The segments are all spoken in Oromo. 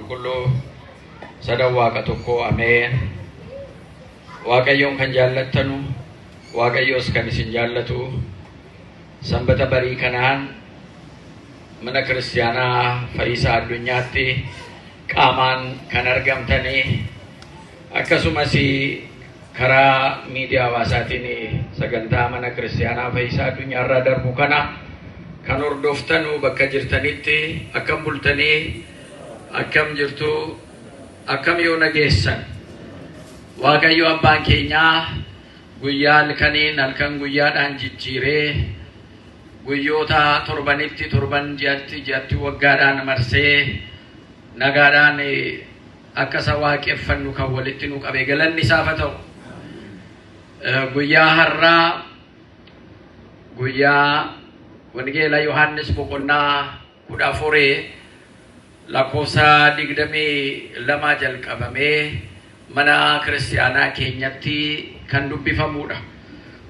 kullu sadawaqa tokko ameen. Waaqayyoon kan jaallattanu Waaqayyoos kan isin jaallatu sanbata barii kanaan mana kiristaanaa Fayyisaa Addunyaatti qaamaan kan argamtanii akkasumas karaa miidiyaa hawaasaatiin sagantaa mana kiristaanaa Fayyisaa Addunyaa irraa darbu kana kan hordoftanu bakka jirtanitti akkam bultanii akkam jirtu akkam yoo nageessan Waaqayyo abbaan keenyaa guyyaa halkan guyyaadhaan jijjiiree guyyoota torbanitti torban ji'atti waggaadhaan marsee nagaadhaan akka isa waaqeffannu kan walitti nu qabee galanni isaaf haa ta'u. Guyyaa har'aa guyyaa wangeela Yohaannis boqonnaa 14 lakkoofsa 22 jalqabamee mana kiristaanaa keenyatti kan dubbifamudha.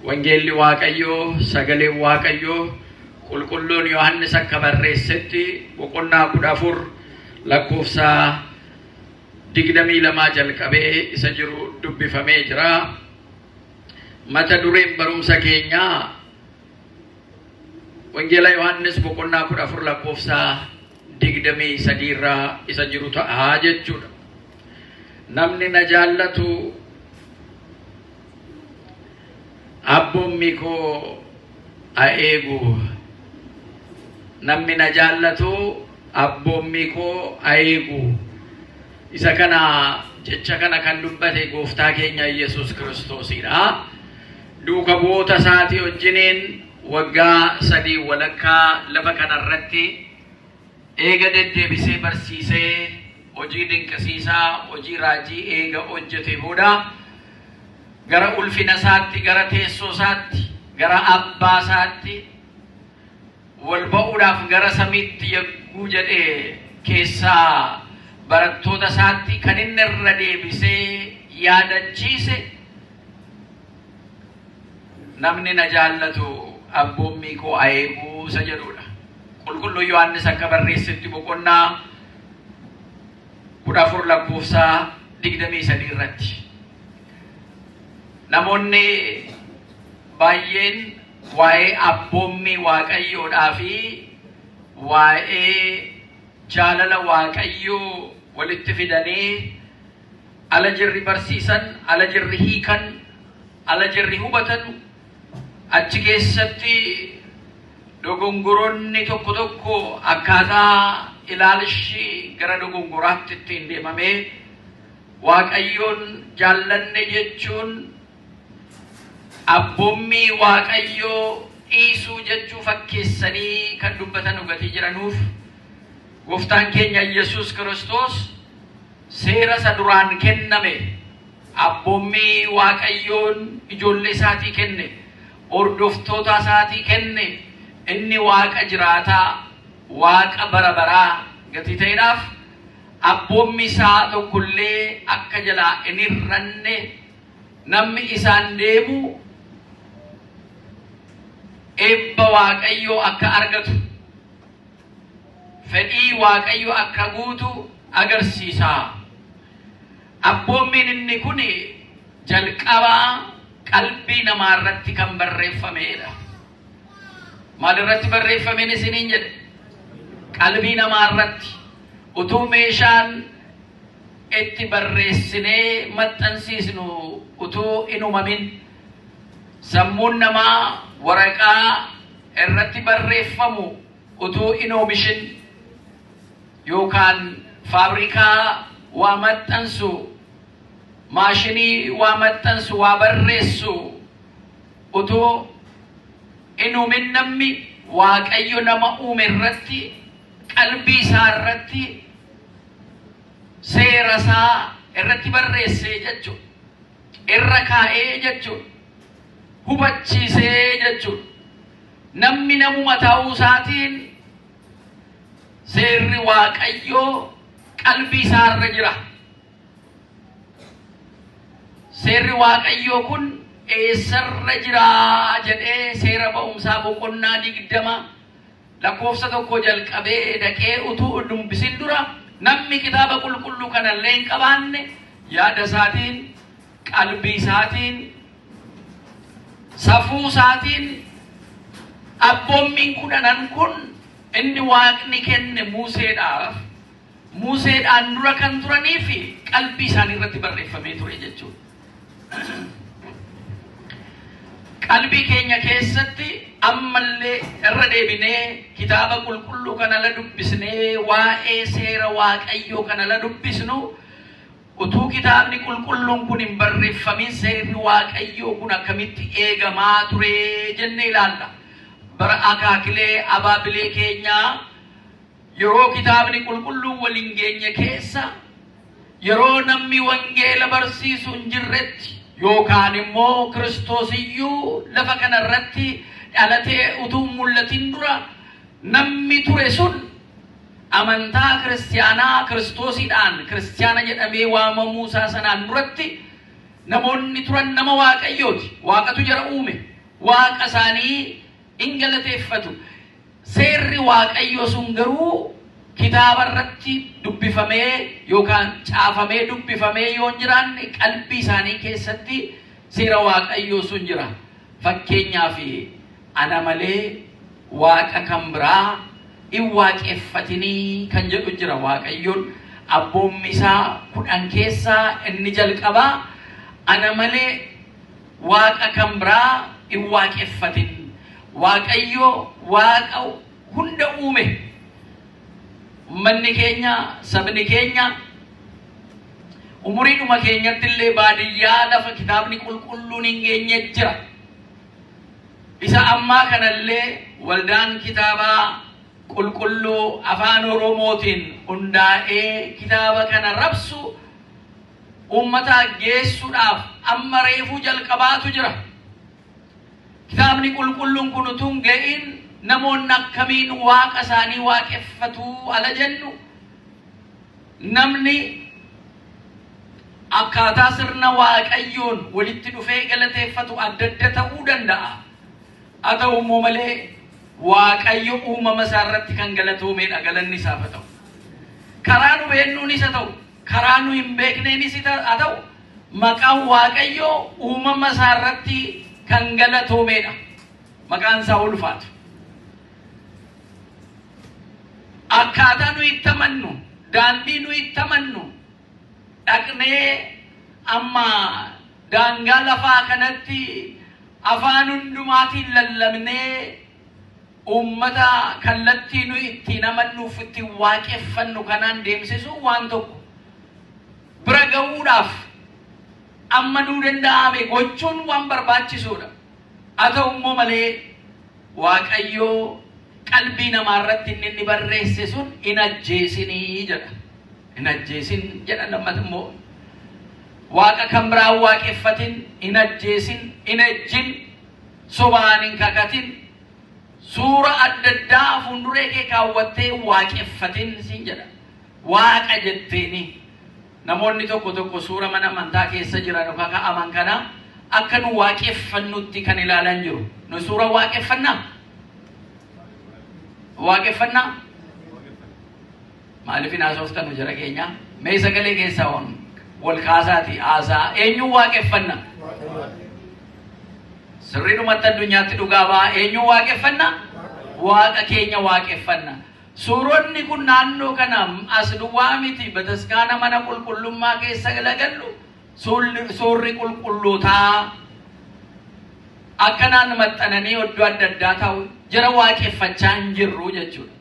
Wangeelli Waaqayyoo sagalee Waaqayyoo qulqulluun Yohaannis akka barreessetti boqonnaa 14 lakkoofsa 22 jalqabee isa jiru dubbifamee jira. Mata dureen barumsa keenyaa wangeela Yohaannis boqonnaa 14 lakkoofsa 23 irraa isa jiru ta'a jechuudha. Namni na jaallatu abbummi koo haa eegu. Namni na jaallatu abbummi koo haa eegu. Isa kana jecha kana kan dubbate gooftaa keenya Yesuus Kiristoosidha. Duuka bu'oota isaatii wajjiniin waggaa 3 walakkaa lafa kanarratti eega deddeebisee barsiisee hojii dinqisiisaa hojii raajii eega hojjete booda gara ulfina isaatti gara teessoo isaatti gara abbaa isaatti wal ba'uudhaaf gara samiitti yagguu jedhee keessaa barattoota isaatti kan inni irra deebisee yaadachiise namni na jaallatu abbummi koo haa eegu isa jedhudha. Qulqulluu Yohaannis akka barreessetti boqonnaa 14 lakkoofsa 23 irratti namoonni baay'een waa'ee abbummi Waaqayyoodhaa fi waa'ee jaalala Waaqayyoo walitti fidanii ala jirri barsiisan, ala jirri hiikan, ala jirri hubatan achi keessatti dogongoroonni tokko akkaataa ilaalchi gara dogongoraatti ittiin deemamee Waaqayyoon jaallanne jechuun abbummi Waaqayyoo dhiisuu jechuu fakkeessanii kan dubbatan dhugatii jiranuuf gooftaan keenya Yesuus Kiristoos seera isa duraan kenname abbummi Waaqayyoon ijoollee isaatii kenne hordoftoota isaatii kenne inni Waaqa jiraataa Waaqa bara baraa gatii ta'eedhaaf abbummi isaa tokkollee akka jalaa hin hir'anne namni isaan deemu eebba Waaqayyoo akka argatu fedhii Waaqayyoo akka guutu agarsiisa. Abbummiin inni kun jalqabaa qalbii namaa irratti kan barreeffamedha. Maal irratti barreeffameen isiniin jedhe? Qalbii namaa irratti utuu meeshaan itti barreessinee maxxansiisnu utuu hin uumamin sammuun namaa waraqaa irratti barreeffamu utuu hin oomishin yookaan faabrikaa waa maxxansu maashinii waa maxxansu waa barreessu utuu hin uumin namni Waaqayyo nama uume irratti qalbii isaa irratti seera isaa irratti barreessee jechuudha. Irra kaa'ee jechuudha. Hubachiisee jechuudha. Namni namuma ta'uu isaatiin seerri Waaqayyoo qalbii isaa irra jira. Seerri Waaqayyoo kun eessarra jira jedhee seera ba'umsaa boqonnaa 20 lakkoofsa 1 jalqabee dhaqee utuu dubbisin dura namni kitaaba qulqulluu kanallee hin qabaanne yaada isaatiin qalbii isaatiin safuu isaatiin abboommiin kudhanan kun inni waaqni kenne Museedhaan dura kan turanii fi qalbii isaanii irratti barreeffamee ture jechuudha. Qalbii keenya keessatti ammallee irra deebinee kitaaba qulqulluu kana la dubbisnee waa'ee seera Waaqayyoo kana la dubbisnu utuu kitaabni qulqulluun kun hin barreeffamin seerri Waaqayyoo kun akkamitti eegamaa ture jennee ilaalla. Bara akaakilee abaabilee keenyaa yeroo kitaabni qulqulluun waliin geenye keessa yeroo namni wangeela barsiisu hin jirretti yookaan immoo Kiristoos iyyuu lafa kanarratti dhalatee utuu mul'atin dura namni ture sun amantaa kiristaanaa Kiristoosiidhaan kiristaana jedhamee waamamuu isaa sanaan duratti namoonni turan nama Waaqayyooti. Waaqatu jara uume. Waaqa isaanii in galateeffatu. Seerri Waaqayyoo sun garuu kitaaba irratti dubbifamee yookaan caafamee dubbifamee yoo hin jiraanne qalbii isaanii keessatti seera Waaqayyoo sun jira. Fakkeenyaaf ana malee waaqa kan biraa in waaqeffatinii kan jedhu jira. Waaqayyoon abboommi isaa 10 keessaa inni jalqabaa ana malee waaqa kan biraa in waaqeffatin. Waaqayyoo waaqa hunda uume. Ummanni keenya sabni keenya umuriidhuma keenyatti illee baadiyyaa lafa kitaabni qulqulluun hin geenye jira. Isa ammaa kanallee waldaan kitaabaa qulqulluu afaan Oromootiin hundaa'ee kitaaba kana rabsu ummata geessuudhaaf amma reefuu jalqabaatu jira. Kitaabni qulqulluun kun utuu hin ga'in namoonni akkamiin waaqa isaanii waaqeffatu ala jennu namni akkaataa sirna Waaqayyoon walitti dhufee galateeffatu adda adda ta'uu danda'a. Haa ta'u immoo malee Waaqayyo uumama isaa irratti kan galatoomedha. Galanni isaaf haa ta'u. Karaa nu beeknuunis haa ta'u karaa nu hin beekneenis haa ta'u maqaan Waaqayyoo uumama isaa irratti kan galatoomedha. Maqaan isaa ulfaatu. Akkaataa nu itti amannu daandii nu itti amannu dhaqnee amma daangaa lafaa kanatti afaan hundumaatiin lallabnee ummata kallattii nu ittiin amannuuf ittiin waaqeffannu kanaan deemsisuu waan tokko bira ga'uudhaaf amma nuu danda'ame gochuun waan barbaachisuudha. Haa ta'u immoo malee Waaqayyoo qalbii namaa irratti inni barreesse sun hin ajjeesinii jedha. Hin ajjeesin jedha. Lammata immoo waaqa kan biraa waaqeffatin, hin ajjeesin, hin ejjin, sobaan hin kakatin, suura adda addaa fuulduree kee kaawwattee waaqeffatin siin jedha. Waaqa jetteeni namoonni tokko suura mana amantaa keessa jiran yookaan ka'aman kana akka nu waaqeffannutti kan ilaalan jiru. Nu suura waaqeffannaa? Waaqeffannaa? Maaliif hin haasoftanu jara keenya? Mee sagalee keessaa wal kaasaati haasaa eenyuun waaqeffannaa? Sirriidhumatti addunyaatti dhugaa ba'a. Eenyuun waaqeffannaa? Waaqa keenya waaqeffannaa. Suuronni kun naannoo kana as duwwaa miti. Bataskaana mana qulqullummaa keessa galagallu suurri qulqullootaa akkanaan maxxananii iddoo adda addaa ta'u jara waaqeffachaa hin jirru jechuudha.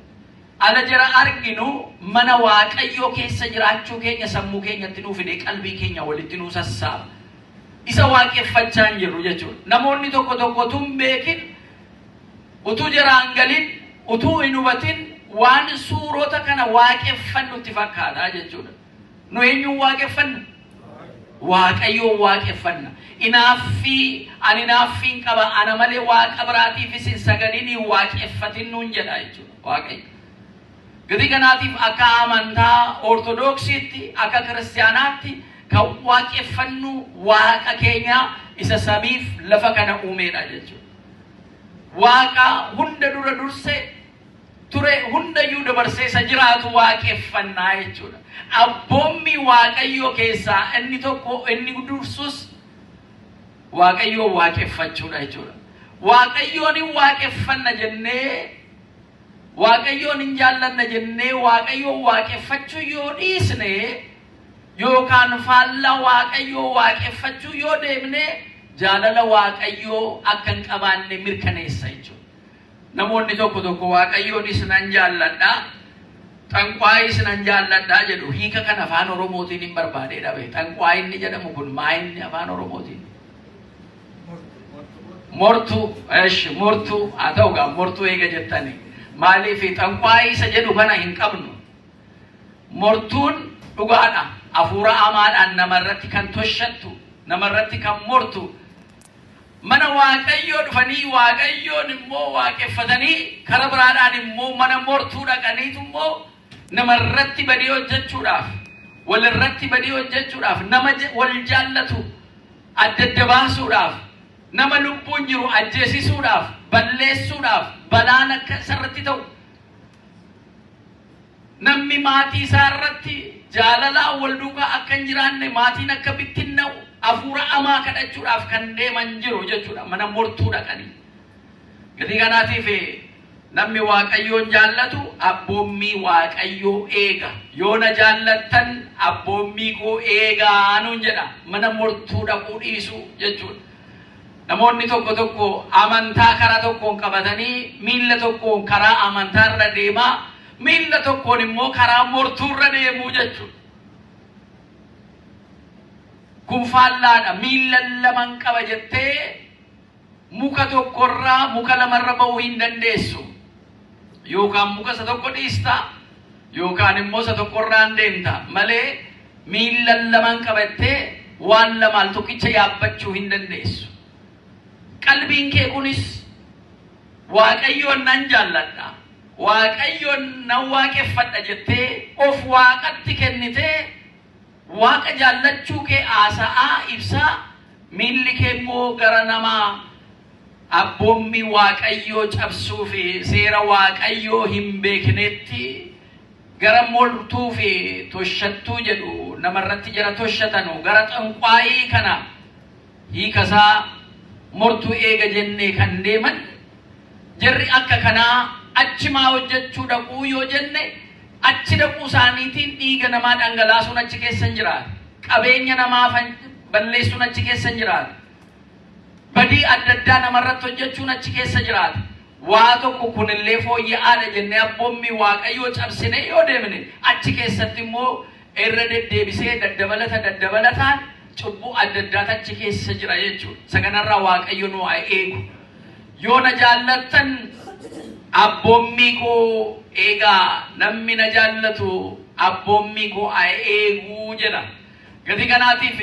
Ala jara arginu mana Waaqayyoo keessa jiraachuu keenya sammuu keenyatti nuu fidee qalbii keenya walitti nuu sassaaba. Isa waaqeffachaa hin jirru jechuudha. Namoonni tokko tun beekin utuu jaraan galin utuu hin hubatin waan suurota kana waaqeffannutti fakkaata jechuudha. Nu eenyuun waaqeffanna? Waaqayyoon waaqeffanna. Inaaffii ani inaaffiin qaba ana malee waaqa biraatiifis hin sagadinii waaqeffatin nuun jedha jechuudha Waaqayyo. Gadi kanaatiif akka amantaa Ortodoksiitti akka kiristaanaatti kan waaqeffannu waaqa keenya isa samiif lafa kana uumedha jechuudha. Waaqa hunda dura durse ture hundayyuu dabarsee isa jiraatu waaqeffannaa jechuudha. Abboommi waaqayyoo keessaa inni tokko inni dursus waaqayyoo waaqeffachuudha jechuudha. Waaqayyoon hin waaqeffanna jennee waaqayyoon hin jaallanna jennee waaqayyoo waaqeffachuu yoo dhiisne yookaan faallaa waaqayyoo waaqeffachuu yoo deemne jaalala waaqayyoo akka hin qabaanne mirkaneessa jechuudha. Namoonni tokko waaqayyoon isnan jaalladha tanqwaa'ii isnan jaalladha jedhu hiika kan afaan oromootiin hin barbaade dhabe. Tanqwaa'ii inni jedhamu kun maa inni afaan oromootiin mortuu haa ta'u gaa mortuu eega jettani maaliif tanqwaa'ii isa jedhu kana hin qabnu. Mortuun dhugaadha hafuura amaadhaan namarratti kan toshattu namarratti kan mortu mana waaqayyoo dhufanii waaqayyoon immoo waaqeffatanii kara biraadhaan immoo mana mortuu dhaqaniitu immoo namarratti badii hojjechuudhaaf walirratti badii hojjechuudhaaf nama wal jaallatu adda baasuudhaaf nama lubbuun jiru ajjeesisuudhaaf balleessuudhaaf balaan akka isarratti ta'u namni maatii isaa irratti jaalalaa wal duukaa akka hin jiraanne maatiin akka bittinna'u hafuura amaa kadhachuudhaaf kan deeman jiru jechuudha mana mortuu dhaqanii. Gatii kanaatiif namni waaqayyoon jaallatu abboommii waaqayyoo eega. Yoo na jaallattan abboommii koo eegaa nuun jedha mana mortuu dhaquu dhiisu jechuudha. Namoonni tokko amantaa karaa tokkoon qabatanii miilla tokkoon karaa amantaa irra deemaa miilla tokkoon immoo karaa mortuu irra deemuu jechuudha. Kun faallaadha miilla laman qaba jettee muka tokkorraa muka lamarra ba'uu hin dandeessu. Yookaan muka isa tokko dhiista yookaan immoo isa tokkorraan deemta malee miilla laman qabattee waan lamaan tokkicha yaabbachuu hin dandeessu. Qalbiin kee kunis waaqayyoon nan jaalladha waaqayyoon nan waaqeffadha jettee of waaqatti kennitee waaqa jaallachuu kee haasa'aa ibsaa miilli kee immoo gara namaa abboommii waaqayyoo cabsuu fi seera waaqayyoo hin beeknetti gara mortuu fi toshattuu jedhu namarratti jara toshatanu gara tanqwaa'ii kana hiikasaa mortuu eega jennee kan deeman jarri akka kanaa achimaa hojjechuu dhaquu yoo jenne achi dhaquu isaaniitiin dhiiga namaa dhangalaasuun achi keessa hin jiraatu. Qabeenya namaa balleessuun achi keessa hin jiraatu. Badii adda addaa namarratti hojjechuun achi keessa jiraatu. Waa tokko kunillee fooyya'aadha jennee abboommii waaqayyoo cabsine yoo deemne achi keessatti immoo irra deddeebisee daddabalataan cubbuu adda addaatu achi keessa jira jechuudha. Saganarraa waaqayyo nu haa eegu. Yoo na jaallattan abboommii koo eegaa namni na jaallatu abboommii koo haa eeguu jedha. Gatii kanaatiif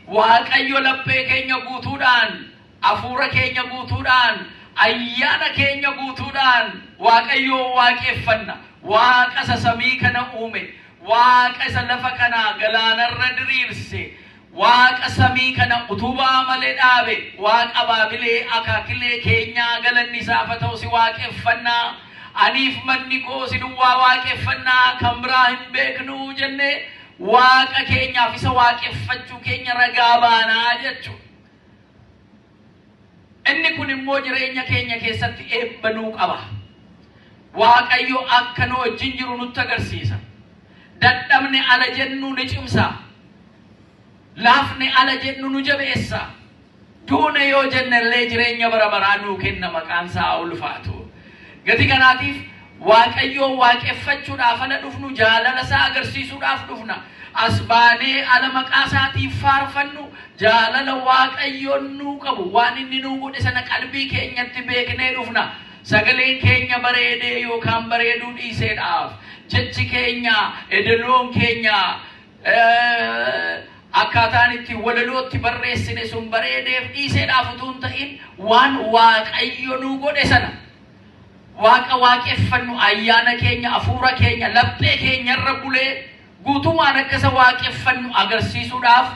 waaqayyo laphee keenya guutuudhaan hafuura keenya guutuudhaan ayyaana keenya guutuudhaan waaqayyoo waaqeffanna. Waaqa isa samii kana uume waaqa isa lafa kana galaanarra diriirse waaqa samii kana utubaa malee dhaabe waaqa baabilee akaakilee keenyaa galanni isaaf haa ta'u si waaqeffannaa. Aniif manni koo si duwwaa waaqeffannaa kan biraa hin beeknu jenne waaqa keenyaaf isa waaqeffachuu keenya ragaa baanaa jechuudha. Inni kun immoo jireenya keenya keessatti eebbanuu qaba. Waaqayyo akka nu wajjin jiru nutti agarsiisa. Dadhabne ala jennu ni cimsa. Laafne ala jennu nu jabeessa. Duune yoo jennellee jireenya bara baraa nuu kenna maqaan isaa ulfaatu. Gatii kanaatiif waaqayyoo waaqeffachuudhaaf ala dhufnu jaalala isaa agarsiisuudhaaf dhufna. Asbaanee ala maqaa isaatiif faarfannu jaalala waaqayyoon nuu qabu waan inni nuu godhe sana qalbii keenyatti beeknee dhufna. Sagaleen keenya bareedee yookaan bareeduu dhiiseedhaaf jechi keenya edeloon keenya akkaataan itti walalootti barreessine sun bareedeef dhiiseedhaaf utuu hin ta'in waan waaqayyo nuu godhe sana waaqa waaqeffannu ayyaana keenya hafuura keenya laphee keenya irra bulee guutumaan akkasa waaqeffannu agarsiisuudhaaf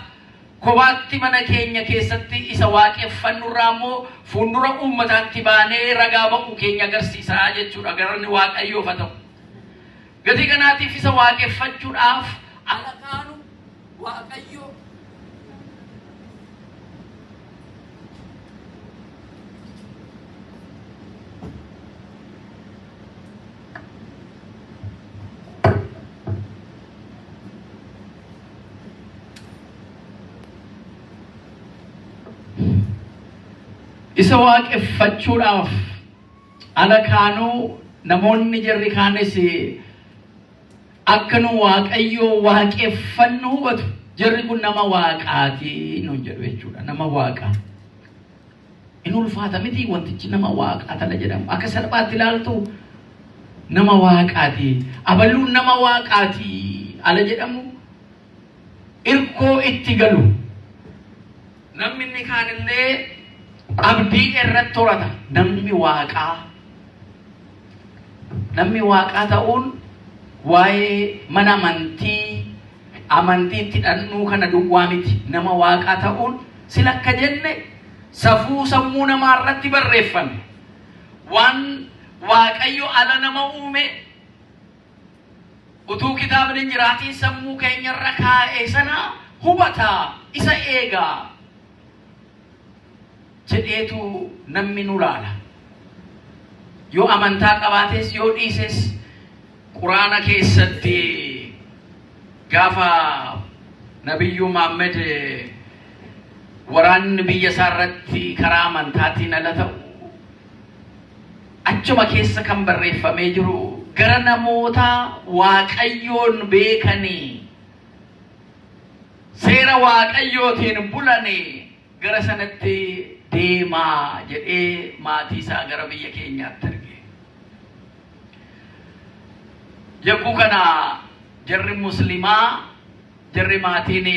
kobaatti mana keenya keessatti isa waaqeffannu irraa fuundura uummataatti baanee ragaa ba'uu keenya agarsiisaa jechuudha. Garanni Waaqayyoof haa ta'u. Gatii kanaatiif isa waaqeffachuudhaaf ala kaanu Waaqayyo isa waaqeffachuudhaaf ala kaanu namoonni jarri kaanis akka nu Waaqayyo waaqeffannu hubatu. Jarri kun nama waaqaati nuun jedhu jechuudha. Nama waaqaa. Inni ulfaata miti wantichi nama waaqaa tala jedhamu. Akka salphaatti ilaaltu nama waaqaati. Aballuun nama waaqaati ala jedhamu irkoo itti galu. Namni inni kaanillee abdii irratti horata. Namni waaqaa ta'uun waa'ee mana amantiitti dhannuu kana duwwaa miti. Nama waaqaa ta'uun sila akka jenne safuu sammuu namaa irratti barreeffame. Waan Waaqayyo ala nama uume utuu kitaabni hin jiraatiin sammuu keenya irra kaa'e sana hubataa isa eegaa jedheetu namni nu laala. Yoo amantaa qabaates yoo dhiises Quraana keessatti gaafa Nabiyyu Muhammad waraanni biyya isaa irratti karaa amantaatiin ala ta'u achuma keessa kan barreeffamee jiru gara namoota Waaqayyoon beekanii seera Waaqayyootiin bulanii gara sanatti deemaa jedhee maatii isaa gara biyya keenyaatti erge. Yakkuu kana jarri muslimaa jarri maatiin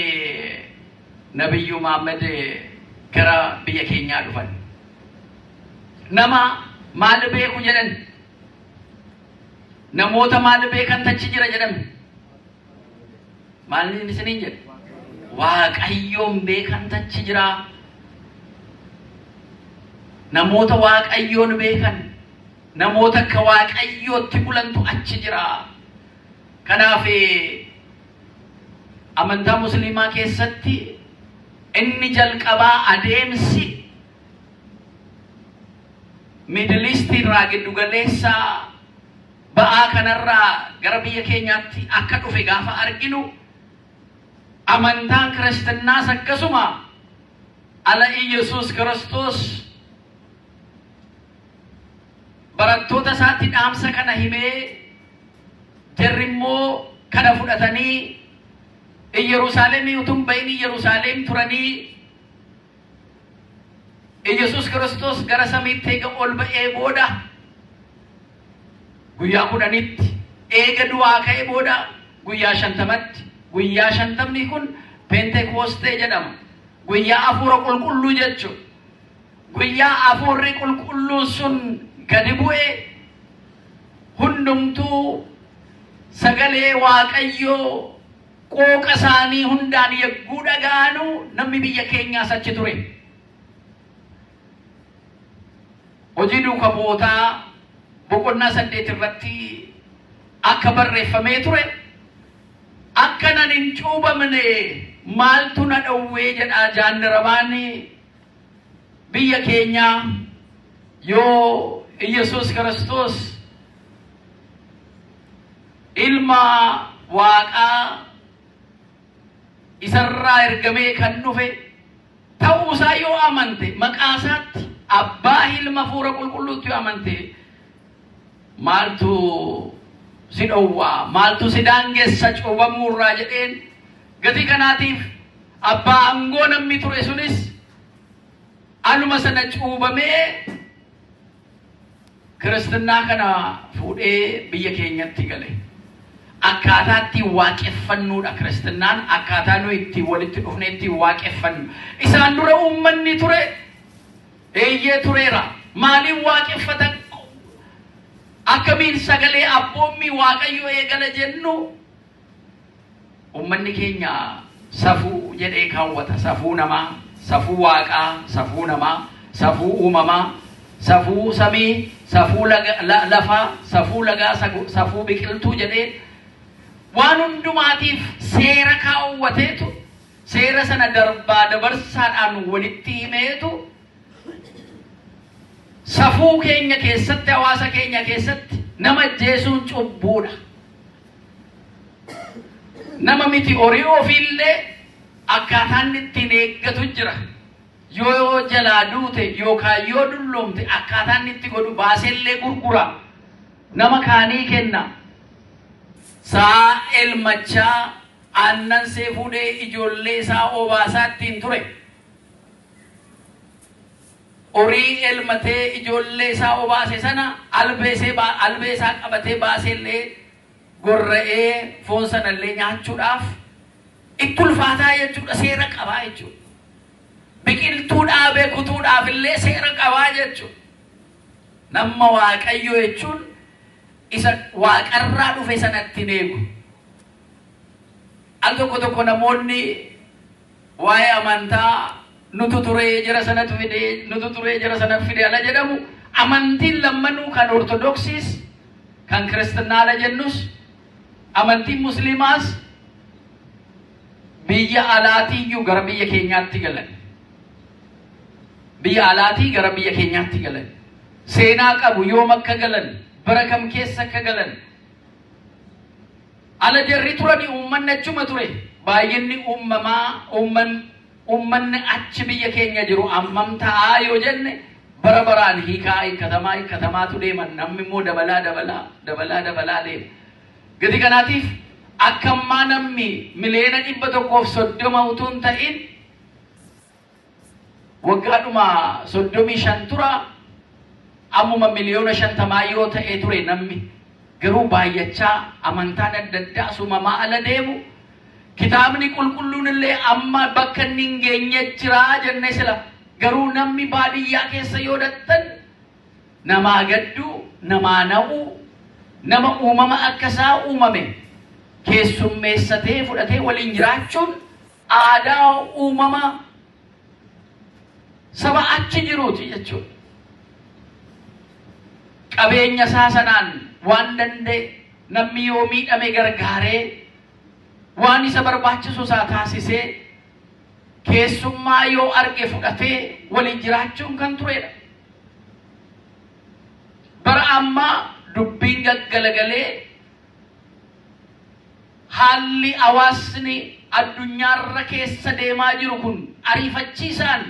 Nabiyyu Muhammad gara biyya keenyaa dhufan. Nama maal beeku jedhan? Namoota maal beekan tachi jira jedhan? Maal isiniin jedhu? Waaqayyoon beekan tachi jira. Namoota Waaqayyoon beekan, namoota akka Waaqayyootti bulantu achi jira. Kanaaf amantaa musliimaa keessatti inni jalqabaa adeemsi Middle East irraa giddu galeessa ba'aa kanarraa gara biyya keenyaatti akka dhufe gaafa arginu amantaan kiristaanaas akkasuma ala Yesuus Kiristoos barattoota isaatti dhaamsa kana himee jarri immoo kana fudhatanii Yerusaalemii utuu bayin Yerusaalem turanii Yesuus Kiristoos gara samiitti eega ol ba'ee booda guyyaa 10tti eega du'aa ka'ee booda guyyaa 50tti guyyaa 50 kun Pentekoostee jedhama. Guyyaa hafuura qulqulluu jechuudha. Guyyaa hafuurri qulqulluun sun gadi bu'ee hundumtuu sagalee Waaqayyoo qooqa isaanii hundaan yagguu dhaga'anu namni biyya keenyaas achi ture. Hojii duuka bootaa boqonnaa 8 irratti akka barreeffamee ture akka nan hin cuubamne maaltu na dhowwee jedhaa jaandarabaan biyya keenyaa yoo Yesuus Kiristoos ilma Waaqaa isarraa ergamee kan dhufe ta'uusaa yoo amante maqaa isaatti abbaa ilma hafuura qulqulluutti yoo amante maaltu si dhowwaa maaltu si daangeessa cuubamuurraa jedheen gatii kanaatiif abbaa aangoo namni ture sunis aluma sana cuubamee kiristinnaa kana fuudhee biyya keenyatti gale. Akkaataatti waaqeffannuudha kiristinnaan akkaataa nu itti walitti dhufne itti waaqeffannu. Isaan dura uummanni ture eeyyee tureera. Maaliin waaqeffatan? Akkamiin sagalee abboommii Waaqayyoo eegala jennu uummanni keenya safuu jedhee kaawwata. Safuu namaa, safuu waaqaa, safuu namaa, safuu uumamaa, safuu samii, safuu lafaa, safuu lagaa, safuu biqiltuu jedhee waan hundumaatiif seera kaawwateetu seera sana darbaa dabarsaadhaan walitti himeetu safuu keenya keessatti, hawaasa keenya keessatti nama ajjeesuun cubbuudha. Nama miti horii ofiillee akkaataan ittiin eeggatu jira. Yoo jalaa duute yookaan yoo dulloomte akkaataan itti godhu baaseellee gurgura. Nama kaanii kenna. Saa elmachaa aannan see fuudhee ijoollee isaa obaasaa ittiin ture. Horii elmatee ijoollee isaa obaase sana albeesaa qabatee baaseellee gorra'ee foon sanallee nyaachuudhaaf itti ulfaataa jechuudha. Seera qabaa jechuudha. Biqiltuu dhaabee kutuudhaaf illee seera qabaa jechuudha. Nama waaqayyo jechuun isa waaqarraa dhufe sanatti neegu. Al tokko namoonni waa'ee amantaa nutu turee jira sanatu fide, nutu turee jira sanatu fide ala jedhamu. Amantiin lammanuu kan ortodoksiis kan kiristinnaa ala jennus amantiin musliimaas biyya alaatiiyyuu gara biyya keenyaatti galan. Biyya alaatii gara biyya keenyaatti galan. Seenaa qabu yoom akka galan, bara kam keessa akka galan. Ala jarri turani uummanni achuma ture. Baay'inni uummanni achi biyya keenya jiru ammam ta'aa yoo jenne bara baraan hiikatamaatu deeman. Namni immoo dabalaa deema. Gati kanaatiif akkammaa namni miliyoona 130 utuu hin ta'in waggaadhuma 35 tura ammuma miliyoona 50 yoo ta'e ture namni. Garuu baay'achaa amantaan adda addaa uumamaa ala deemu. Kitaabni qulqulluun illee amma bakka inni hin geenye jiraa jennee sila. Garuu namni baadiyyaa keessa yoo dhattan namaa gadduu, namaa na'uu, nama uumama akkasaa uumame keessummeessatee fudhatee waliin jiraachuun aadaa uumama saba achi jiruuti jechuudha. Qabeenya isaa sanaan waan danda'e namni yoo miidhame gargaaree waan isa barbaachisu isaa taasisee keessummaa yoo arge fudhatee waliin jiraachuun kan turedha. Bara ammaa dubbiin gaggalagalee haalli hawaasni addunyaarra keessa deemaa jiru kun ariifachiisaan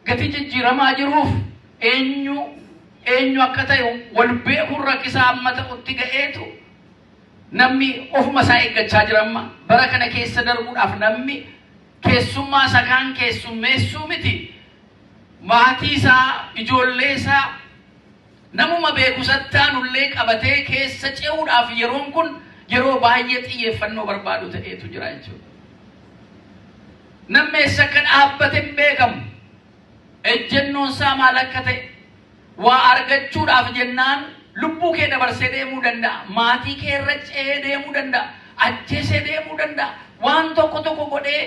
gati jijjiiramaa jiruuf eenyu akka ta'e wal beekuun rakkisaa amma ta'utti ga'eetu namni ofuma isaa eeggachaa jira. Amma bara kana keessa darbuudhaaf namni keessummaa isaa kaan keessummeessuu miti. Maatii isaa, ijoollee isaa namuma beeku sattaanullee qabatee keessa ce'uudhaaf yeroon kun yeroo baay'ee xiyyeeffannoo barbaadu ta'eetu jira jechuudha. Namni eessa akka dhaabbate hin beekamu. Ejjennoon isaa maal akka ta'e waa argachuudhaaf jennaan lubbuu kee dabarsee deemuu danda'a. Maatii kee irra ce'ee deemuu danda'a. Ajjeesee deemuu danda'a. Waan tokko godhee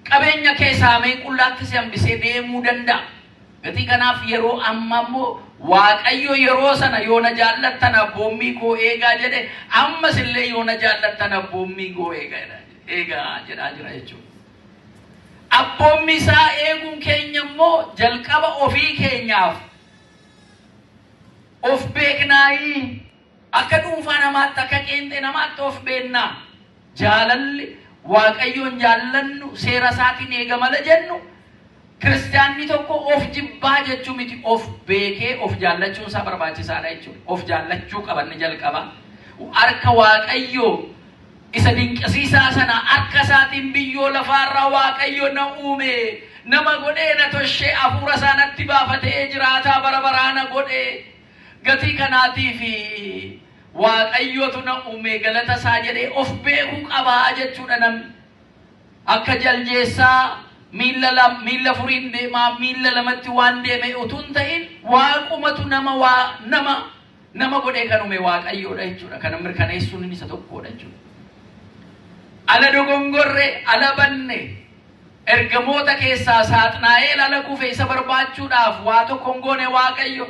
qabeenya kee saamee qullaatti si hambisee deemuu danda'a. Gatii kanaaf yeroo amma immoo waaqayyo yeroo sana yoo na jaallattan abboommii koo eegaa jedhe ammas illee yoo na jaallattan abboommii koo eegaa jedhaa jira jechuudha. Abboommii isaa eeguun keenya immoo jalqaba ofii keenyaaf of beeknaayii akka dhuunfaa namaatti akka qeenxee namaatti of beennaa. Jaalalli waaqayyoon jaallannu seera isaatiin eegamala jennu kiristaanni tokko of jibbaa jechuu miti. Of beekee of jaallachuun isaa barbaachisaadha jechuudha. Of jaallachuu qabanni jalqaba. Harka waaqayyoo isa dinqisiisaa sana harka isaatiin biyyoo lafaarraa waaqayyo na uume nama godhee na toshee hafuura isaanatti baafatee jiraataa bara baraana godhee gatii kanaatiif waaqayyootu na uume galata isaa jedhee of beekuu qabaa jechuudha. Namni akka jaljeessaa miilla furiin deemaa miilla lamatti waan deeme utuu hin ta'in waaqumatu nama godhee kan uume waaqayyoodha jechuudha. Kana mirkaneessuun isa tokkodha jechuudha. ala dogongorre ala banne ergamoota keessaa Saaxinaa'eel ala kufe isa barbaachuudhaaf waa tokko ngoone Waaqayyo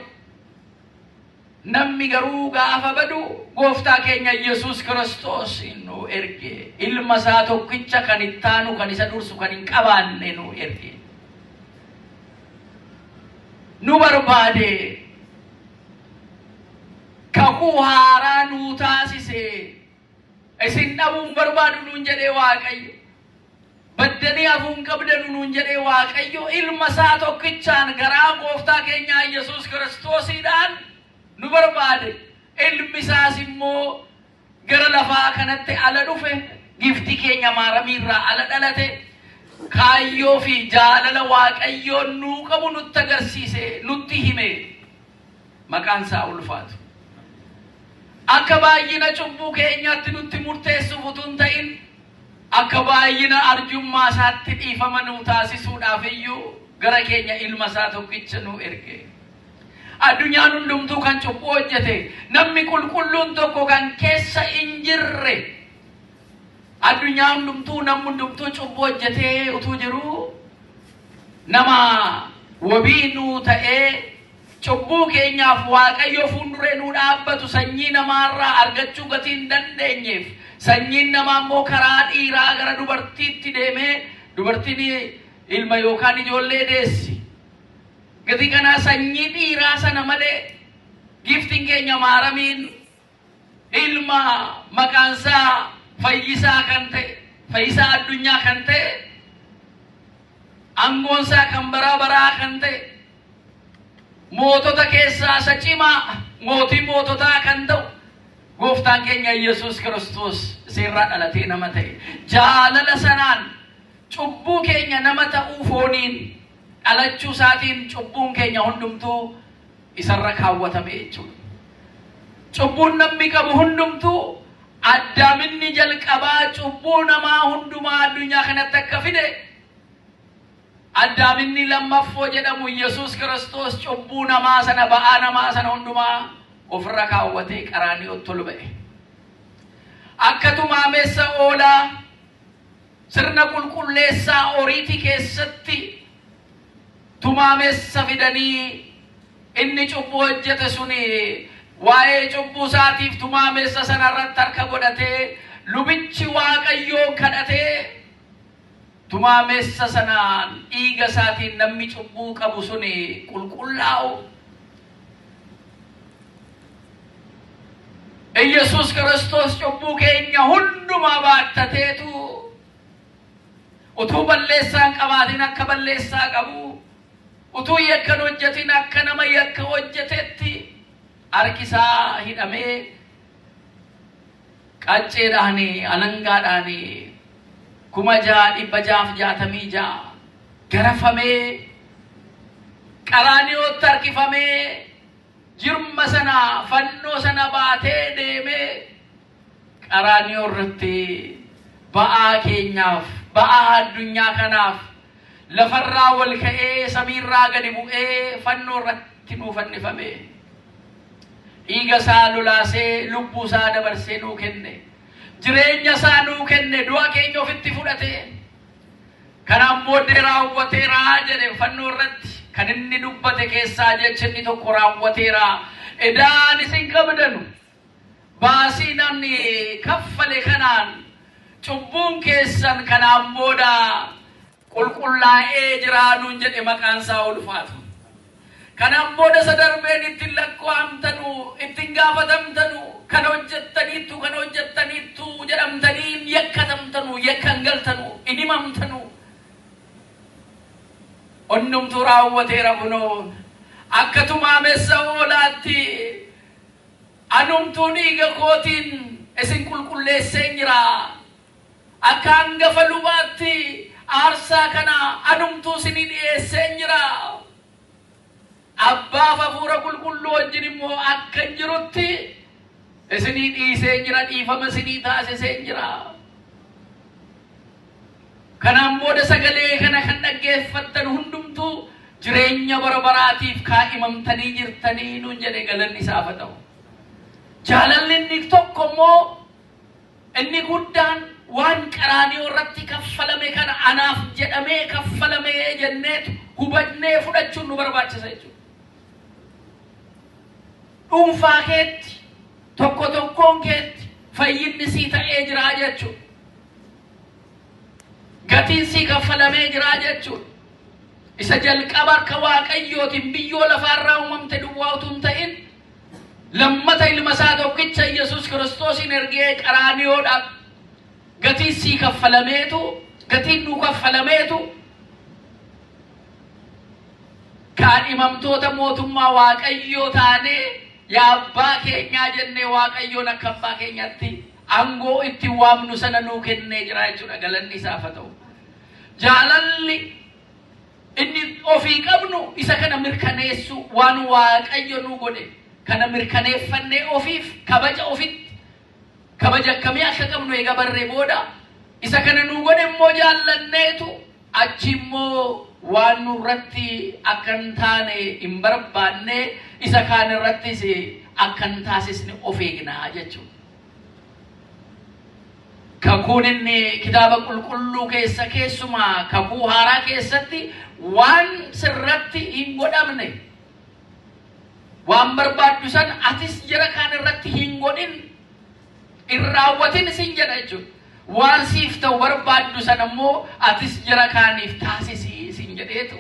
namni garuu gaafa badu gooftaa keenya Yesuus Kiristoos nu erge ilma isaa tokkicha kan ittaanu kan isa dursu kan hin qabaanne nu erge nu barbaade kakuu haaraa nu taasise isin dhabuun barbaadu nuun jedhee Waaqayyo baddanii hafuun qabdanu nuun jedhee Waaqayyo ilma isaa tokkichaan garaa gooftaa keenya Yesuus Kiristoosiidhaan nu barbaade ilmi isaas immoo gara lafaa kanatti ala dhufe gifti keenya maaramiirraa ala dhalate kaayyoo fi jaalala Waaqayyoon nuu qabu nutti agarsiise nutti hime maqaan isaa ulfaatu akka baay'ina cubbuu keenyaatti nutti murteessuuf utuu hin ta'in akka baay'ina arjummaa isaatti dhiifama nuu taasisuudhaaf iyyuu gara keenya ilma isaa tokkicha nu erge addunyaan hundumtuu kan cubbuu hojjete namni qulqulluun tokko kan keessa hin jirre addunyaan hundumtuu namni hundumtuu cubbuu hojjetee utuu jiru nama wabii nuu ta'ee cubbuu keenyaaf Waaqayyo fuulduree nuu dhaabbatu sanyii namaarraa argachuu gatii hin dandeenyeef sanyiin namaa immoo karaa dhiiraa gara dubartiitti deemee dubartiin ilma yookaan ijoollee deessi gati kana sanyii dhiiraa sana malee giftiin keenya maaramiin ilma maqaansaa fayyisaa kan ta'e fayyisaa addunyaa kan ta'e aangoonsaa kan baraa kan ta'e mootota keessaa isa cimaa mootii moototaa kan ta'u gooftaan keenya Yesuus Kiristoos seerraa dhalatee nama ta'e jaalala sanaan cubbuu keenya nama ta'uu fooniin dhalachuu isaatiin cubbuun keenya hundumtuu isarra kaawwatame jechuudha cubbuun namni qabu hundumtuu addaaminni jalqabaa cubbuu namaa hundumaa addunyaa kanatti akka fide addaaminni lammaffoo jedhamu Yesuus Kiristoos cubbuu namaa sana ba'aa namaa sana hundumaa ofirra kaawwatee qaraaniyotti ol ba'e akka tumaameessa oolaa sirna qulqulleessaa oriitii keessatti tumaameessa fidanii inni cubbuu hojjete suni waa'ee cubbuu isaatiif tumaameessa sanarratti harka godhatee lubichi Waaqayyoo kadhatee tumaameessa sanaan dhiiga isaatiin namni cubbuu qabu suni qulqullaa'u Yesuus Kiristoos cubbuu keenya hundumaa baattateetu utuu balleessaan qabaatiin akka balleessaa qabu utuu yakkan hojjetin akka nama yakka hojjetetti harkisaa hidhamee qacceedhaani alangaadhaani 6,666 garafamee qaraaniyootti harkifamee jirma sana fannoo sana baatee deemee qaraaniyoo irratti ba'aa keenyaaf ba'aa addunyaa kanaaf lafarraa wal ka'ee samiirraa gadi bu'ee fannoo irratti nuu fannifame dhiiga isaa lolaasee lubbuu isaa dabarsee nuu kenne jireenya isaa nuu kenne du'a keenya ofitti fudhate kanaan booddee raawwateera jedhe fannoo irratti kan inni dubbate keessaa jechinni tokko raawwateera edaan isin qabdanu baasii namni kaffale kanaan cubbuun keessan kanaan booda qulqullaa'ee jiraanuun jedhe maqaan isaa ulfaatu kanaan booda sadarbeen ittiin lakko'amtanu ittiin gaafatamtanu kan hojjettaniittu jedhamtaniin yakkatamtanu yakkan galtanu inimamtanu onnumtu raawwateera kunoon akka tumaameessa oolaatti anumtuu dhiiga kootiin isin qulqulleesseen jira akka hangafa lubaatti aarsaa kana anumtuu isinii dhiyeesseen jira abbaaf hafuura qulqulluu wajjin immoo akka jirutti isinii dhiiseen jira dhiifama isinii taasiseen jira kanaan booda sagalee kana kan dhaggeeffattan hundumtuu jireenya bara baraatiif kaa'imamtanii jirtanii nuun jedhe galanni isaaf haa ta'u jaalalli inni tokko immoo inni guddaan waan qaraanii irratti kaffalame kana anaaf jedhamee kaffalame jenneetu hubannee fudhachuun nu barbaachisa jechuudha. Dhuunfaa keetti tokko tokkoon keetti fayyinni sii ta'ee jira jechuudha. Gatiin sii kaffalamee jira jechuudha. Isa jalqaba akka Waaqayyootiin biyyoo lafaarraa uumamte duwwaa utuu hin ta'in lammata ilma isaa tokkicha Yesuus Kiristoosin ergee qaraaniyoodhaaf gatiin sii kaffalameetu gatiin nu kaffalameetu kaadhimamtoota mootummaa Waaqayyoo taanee yaa abbaa keenyaa jennee Waaqayyoon akka abbaa keenyatti aangoo itti waamnu sana nuu kennee jira jechuudha. Galanni isaaf haa ta'u. Jaalalli inni ofii qabnu isa kana mirkaneessu waan Waaqayyo nu godhe kana mirkaneeffannee ofiif kabaja ofitti kabaja akkamii akka qabnu eega barree booda isa kana nu godhe immoo jaallanneetu achi immoo waan nurratti akka hin taane hin barbaanne isa kaan irrattis akka hin taasisne of eegnaa jechuudha. Kakuun inni kitaaba qulqulluu keessa keessumaa kakuu haaraa keessatti waan sirratti hin godhamne waan barbaaddu san atis jara kaan irratti hin godhin in raawwatin sin jedha jechuudha. Waan siif ta'u barbaaddu san ammoo atis jara kaaniif taasisi sin jedheetu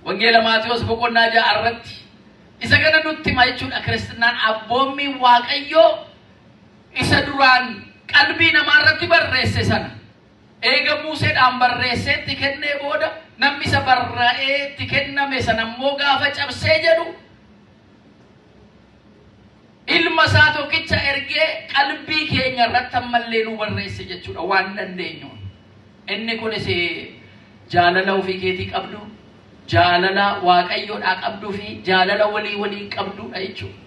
wangeela Maatiyos boqonnaa 6 irratti isa kana nutti hima jechuudha. Kiristaanaan abboommii Waaqayyoo isa duraan qalbii namaa irratti barreesse sana eega Museedhaan barreesseetti kennee booda namni isa barraa'eetti kenname sana ammoo gaafa cabsee jedhu ilma isaa tokkicha ergee qalbii keenya irratti ammallee nu barreesse jechuudha waan dandeenyu. Inni kunis jaalala ofii keetii qabdu, jaalala Waaqayyoodhaa qabduu fi jaalala walii qabdudha jechuudha.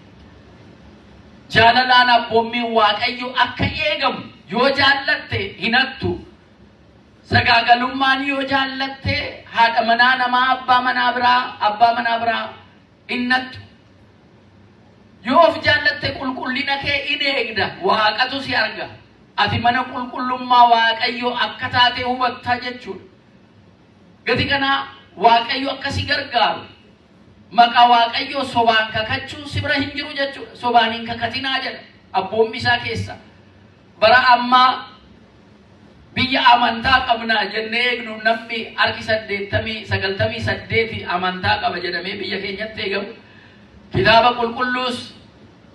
Jaalalaan abboommii Waaqayyo akka eegamu yoo jaallatte hinattu. Sagaagalummaan yoo jaallatte haadha manaa namaa abbaa manaa biraa innattu. Yoo of jaallatte qulqullina kee in eegda Waaqatu si arga. Ati mana qulqullummaa Waaqayyo akka taate hubatta jechuudha. Gati kana Waaqayyo akka si gargaaru maqaa Waaqayyo sobaan kakachuun si bira hin jiru jechuudha. Sobaan hin kakatinaa jedha abboommi isaa keessa. Bara ammaa biyya amantaa qabna jennee eegnu namni harki 98 amantaa qaba jedhamee biyya keenyatti eegamu. Kitaaba qulqulluus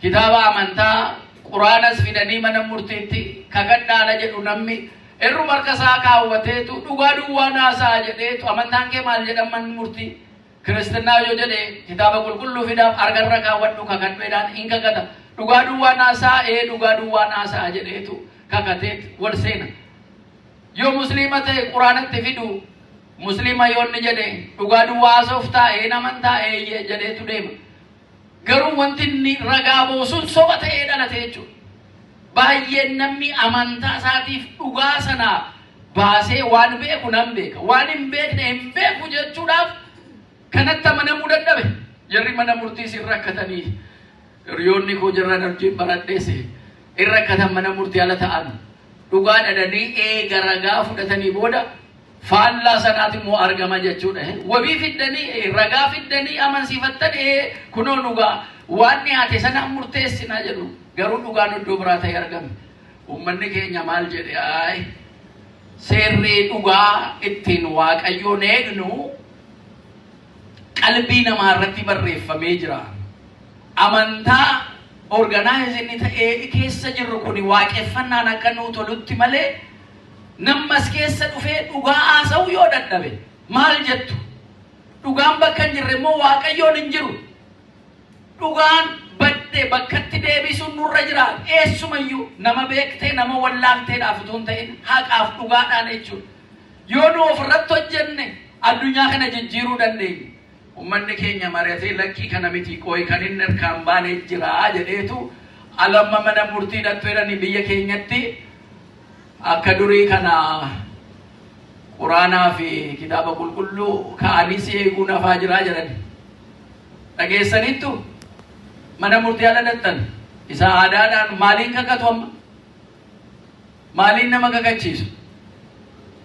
kitaaba amantaa Quraanas fidanii mana murtiitti kakadhaala jedhu namni irru marka isaa kaawwateetu dhugaa duwwaa naasaa jedheetu amantaan kee maal jedhaman murtii Kiristaanaa yoo jedhe kitaaba qulqulluu fidaaf argarra kaawwadhu kakadheedhaan hin kakata dhugaa duwwaa naasaa dhugaa duwwaa naasaa jedheetu kakateet wal seena. Yoo musliima ta'e Quraanatti fidu musliima yoonni jedhe dhugaa duwwaa sooftaa namantaa jedheetu deema. Garuu wanti inni ragaa boosuun soba ta'ee dhalate jechuudha. Baay'een namni amantaa isaatiif dhugaa sana baasee waan beeku nan beeka waan hin beekne hin beeku jechuudhaaf kanatti amanamuu dadhabe. Jarri mana murtiis hin rakkatanii hiriyoonni koo jarra darjiin baradheesse hin rakkatan mana murtii ala ta'an dhugaa dhadhanii ragaa fudhatanii booda faallaa sanaati immoo argama jechuudha. Wabii fiddanii ragaa fiddanii amansiifattan kunoo dhugaa waan dhiyaate sana murteessinaa jedhu garuu dhugaan iddoo biraa ta'e argame. Uummanni keenya maal jedhe seerri dhugaa ittiin Waaqayyoon eegnu qalbii namaa irratti barreeffamee jira. Amantaa organizing ta'ee keessa jirru kun waaqeffannaan akka nuu tolutti malee nammas keessa dhufee dhugaa haasa'u yoo dadhabe maal jettu? Dhugaan bakka hin jirre immoo Waaqayyoon hin jiru. Dhugaan badde bakkatti deebisuun nurra jira. Eessumayyuu nama beektee nama wallaalteedhaaf utuu hin ta'in haqaaf dhugaadhaan jechuudha. Yoo nu ofirratti hojjenne addunyaa kana jijjiiruu dandeenya. Uummanni keenya mari'atee lakkii kana miti qooyi kan inni harkaan baanee jira jedheetu alamma mana murtii dhattu jedhanii biyya keenyatti akka durii kana Quraanaa fi kitaaba qulqulluu ka'anii si eeguu nafaa jira jedhani. Dhageessaniittu mana murtii ala dhattan isa aadaadhaan maaliin kakatu amma? Maaliin nama kakachiisu?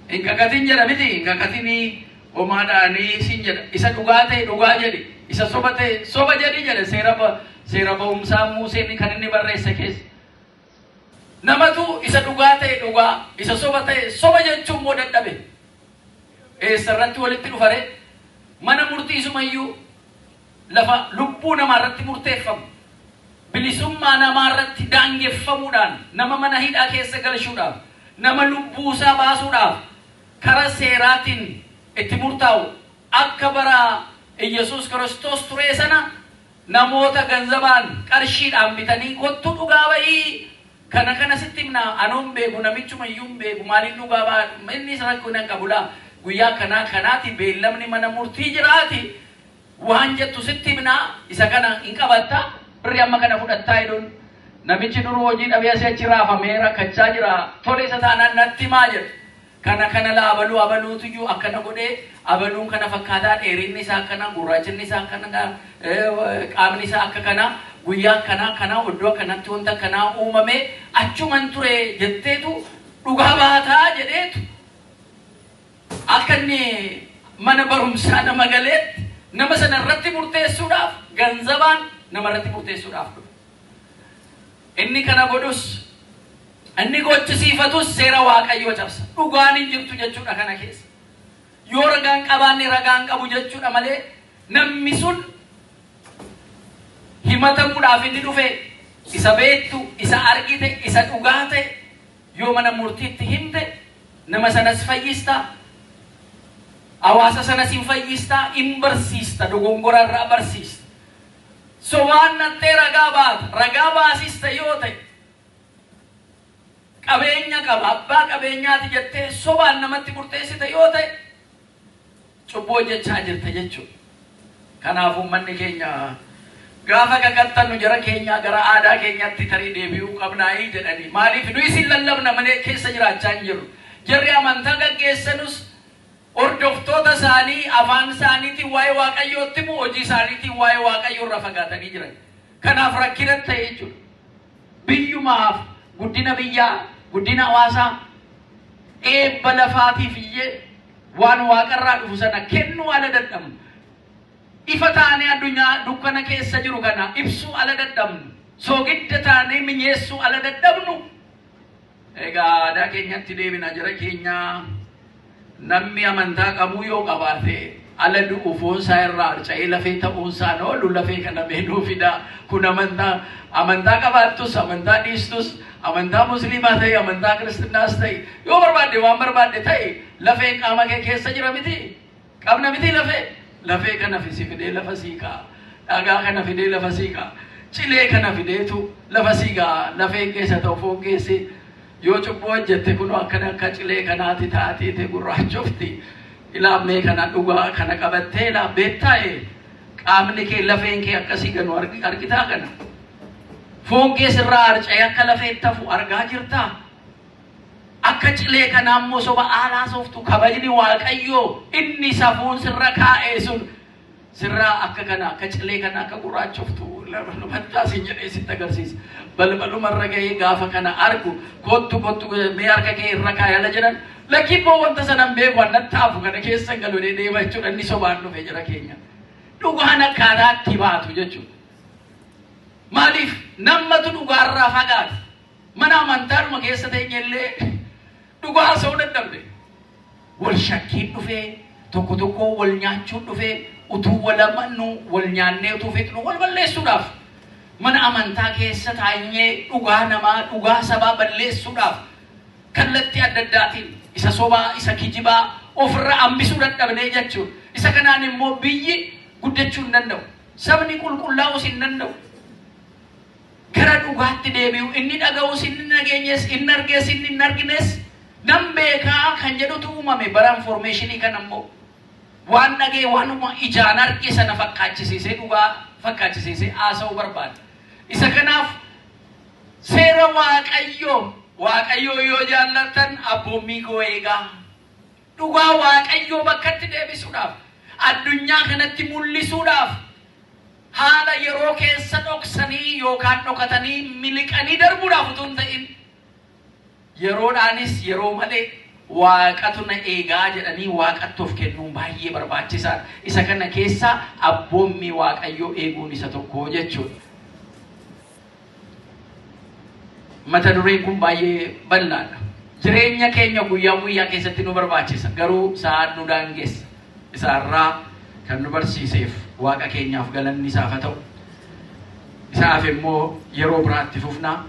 Hin kakatin jedha miti, hin kakatini homaadhaanii siin jedha. Isa dhugaa ta'e dhugaa jedhi, isa soba ta'e soba jedhi jedha seera ba'umsaa Museen kan inni barreesse keessa. Namatu isa dhugaa ta'e dhugaa, isa soba ta'e soba jechuun moo dadhabe. Eessarratti walitti dhufare mana murtiisumayyuu lafa lubbuu namaarratti murteeffamu. Bilisummaa namaarratti daangeffamuudhaan nama mana hidhaa keessa galchuudhaaf nama lubbuusaa baasuudhaaf karaa seeraatiin itti murtaa'u akka bara Yesuus Kiristoos ture sana namoota ganzabaan qarshiidhaan bitanii kottu dhugaa ba'ii kana sitti himna anoon beeku namichumayyuun beeku maaliin dhugaa ba'aa inni isa rakkoo hin qabulaa guyyaa kanaati beellamni mana murtii jiraati waan jettu sitti himna isa kana hin qabatta birri amma kana fudhattaa jedhuun namichi duruu hojii dhabee asii achi raafamee rakkachaa jira tole isa taanaan natti maa jedhu kana la abaluutu iyyuu akkana godhee abaluun kana fakkaataa dheerinni isaa akkana gurraachinni isaa akkana qaamni isaa akka kana guyyaa kana iddoo kanatti wanta kanaa uumame achuman ture jetteetu dhugaa baataa jedheetu akka inni mana barumsaa nama galeetti nama sana irratti murteessuudhaaf ganzabaan nama irratti murteessuudhaaf inni kana godhus inni gochisiifatus seera Waaqayyoo cabsa dhugaan hin jirtu jechuudha kana keessa yoo ragaan qabaanne ragaan qabu jechuudha malee namni sun himatamuudhaaf inni dhufe isa beektu isa argite isa dhugaa ta'e yoo mana murtiitti himte nama sanas fayyista hawaasa sanas hin fayyista hin barsiista dogongora irraa barsiista so waan nattee ragaa baasista yoo ta'e qabeenya qaba abbaa qabeenyaati jettee sobaan namatti murteessite yoo ta'e cubboo jechaa jirta jechuudha. Kanaafuu manni keenya gaafa kakattannu jara keenya gara aadaa keenyatti tarii deebi'uu qabnaayii jedhanii maaliif nu isin lallabna malee keessa jiraachaa hin jirru jarri amantaa gaggeessanus hordoftoota isaanii afaan isaaniitiin waa'ee Waaqayyootti moo hojii isaaniitiin waa'ee Waaqayyoo irraa fagaatanii jiran kanaaf rakkina ta'e jechuudha. Biyyumaaf guddina biyyaa guddina hawaasaa eebba lafaatiif iyyee waan waaqarraa dhufu sana kennuu ala dadhabnu ifa taanee addunyaa dukkana keessa jiru kana ibsuu ala dadhabnu soogidda taanee minyeessuu ala dadhabnu egaa aadaa keenyatti deebina jara keenyaa namni amantaa qabuu yoo qabaate ala du'u foonsaa irraa harca'ee lafee ta'uunsaan oolu lafee kana beekuu fida kun amantaa qabaattus amantaa dhiistus amantaa musliimaa ta'e amantaa kiristaanaas ta'e yoo barbaadde waan barbaadde ta'e lafee qaama kee keessa jira miti qabna miti lafee kana fidee lafa siiqaa dhagaa kana fidee lafa siiqaa cilee kana fideetu lafa siiqaa lafee keessa ta'u foon keessi yoo cubboo hojjette kun akka cilee kanaati taatee gurraachofti ilaammee kana dhugaa kana qabattee beettaa'e qaamni kee lafeen kee akkasii ganu argitaa kana foon kee sirraa harca'ee akka lafee tafu argaa jirtaa akka cilee kana ammoo soba aalaa sooftu kabajni Waaqayyoo inni safuun sirra kaa'ee sun sirraa akka kana akka cilee kana akka gurraachoftu lafatti jedhee sitti agarsiisa balbalumarra gahee gaafa kana argu kottu mee harka kee irra kaayala jedhan lakkiboo wanta sanan beeku annataafu kana keessa galuudhee deema jechuudha inni sobaan dhufe jira keenya dhugaan akkaataatti baatu jechuudha. Maaliif namatu dhugaarraa fagaata mana amantaadhuma keessa teenyellee dhugaa soo dadhabde wal shakkiin dhufee tokko wal nyaachuun dhufee utuu wal amannu wal nyaannee utuu fixnu wal balleessuudhaaf mana amantaa keessa taa'ee dhugaa sabaa balleessuudhaaf kallattii adda addaatiin isa sobaa isa kijibaa ofirra hambisuu dadhabnee jechuudha. Isa kanaan immoo biyyi guddachuu hin danda'u sabni qulqullaa'uus hin danda'u gara dhugaatti deebi'u inni dhaga'uus inni nageenyes inni argees inni hin argines nam beekaa kan jedhutu uumame bara informationii kan ammoo waan dhagee waanuma ijaan arge sana fakkaachisiisee dhugaa fakkaachisiisee haasa'uu barbaada. Isa kanaaf seera Waaqayyoo yoo jaallatan abboommii koo eegaa dhugaa Waaqayyoo bakkatti deebisuudhaaf addunyaa kanatti mul'isuudhaaf haala yeroo keessa dhoksanii yookaan dhokatanii miliqanii darbuudhaaf utuu hin ta'in yeroodhaanis yeroo malee waaqatu na eegaa jedhanii waaqatti of kennuun baay'ee barbaachisaadha. Isa kana keessa abboommii waaqayyoo eeguun isa tokko jechuudha. Mata dureen kun baay'ee bal'aadha. Jireenya keenya guyyaa keessatti nu barbaachisa. Garuu sa'aan nu daangeessa. Isaarraa kan nu barsiiseef waaqa keenyaaf galanni isaaf haa ta'u. Isaaf immoo yeroo biraatti fufnaa.